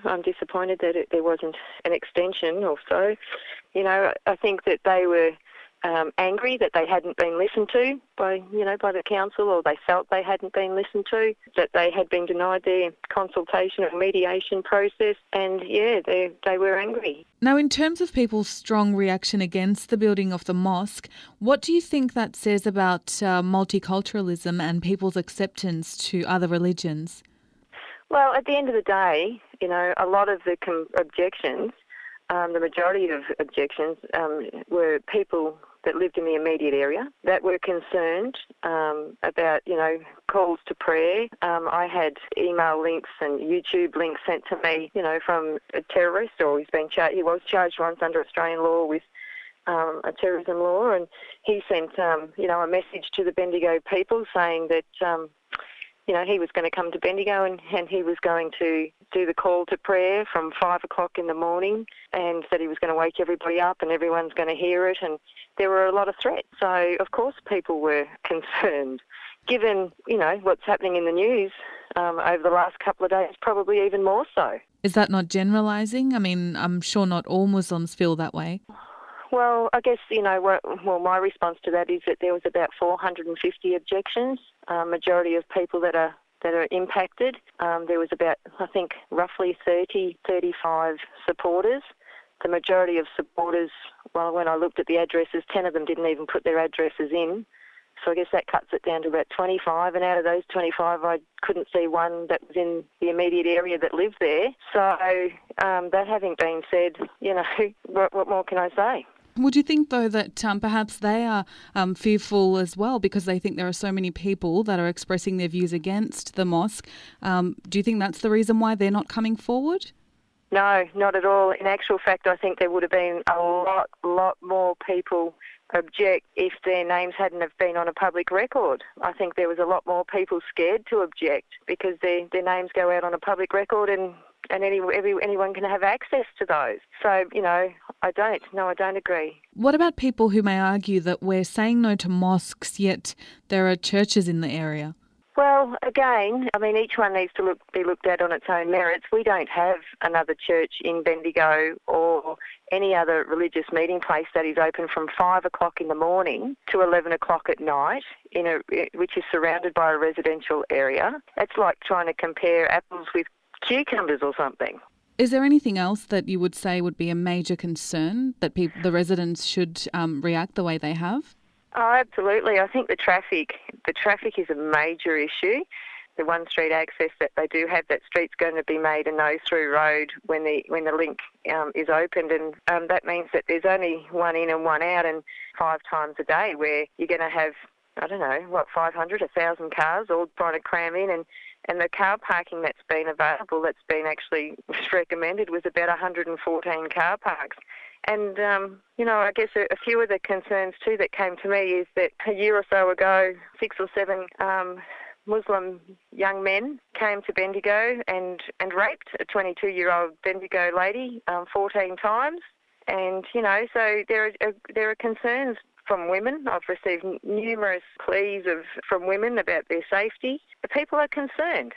I'm disappointed that there wasn't an extension or so. I think that they were angry that they hadn't been listened to by the council, or they felt they hadn't been listened to, that they had been denied their consultation or mediation process, and they were angry. Now, in terms of people's strong reaction against the building of the mosque, what do you think that says about multiculturalism and people's acceptance to other religions? Well, at the end of the day, a lot of the objections, the majority of objections were people that lived in the immediate area that were concerned about, calls to prayer. I had email links and YouTube links sent to me, from a terrorist, or he was charged once under Australian law with a terrorism law, and he sent, a message to the Bendigo people saying that, he was going to come to Bendigo and he was going to do the call to prayer from 5 o'clock in the morning, and that he was going to wake everybody up and everyone's going to hear it, and there were a lot of threats. So, of course, people were concerned. Given, what's happening in the news over the last couple of days, probably even more so. Is that not generalising? I mean, I'm sure not all Muslims feel that way. Well, I guess, my response to that is that there was about 450 objections, majority of people that are impacted. There was about, I think, roughly 35 supporters. The majority of supporters, well, when I looked at the addresses, 10 of them didn't even put their addresses in. So I guess that cuts it down to about 25, and out of those 25, I couldn't see one that was in the immediate area that lived there. So that having been said, what more can I say? Would you think, though, that perhaps they are fearful as well because they think there are so many people that are expressing their views against the mosque? Do you think that's the reason why they're not coming forward? No, not at all. In actual fact, I think there would have been a lot more people object if their names hadn't have been on a public record. I think there was a lot more people scared to object because their names go out on a public record and anyone can have access to those. So, I don't agree. What about people who may argue that we're saying no to mosques, yet there are churches in the area? Well, again, each one needs to be looked at on its own merits. We don't have another church in Bendigo or any other religious meeting place that is open from 5 o'clock in the morning to 11 o'clock at night, which is surrounded by a residential area. It's like trying to compare apples with cucumbers or something. Is there anything else that you would say would be a major concern that the residents should react the way they have? Oh, absolutely. I think the traffic is a major issue. The one street access that they do have, that street's going to be made a no-through road when the link is opened, and that means that there's only one in and one out, and 5 times a day where you're going to have, 500, 1,000 cars all trying to cram in, and the car parking that's been available, that's been actually recommended, was about 114 car parks. And, I guess a few of the concerns too that came to me is that a year or so ago, 6 or 7 Muslim young men came to Bendigo and raped a 22-year-old Bendigo lady 14 times. And, so there are concerns from women. I've received numerous pleas from women about their safety. The people are concerned.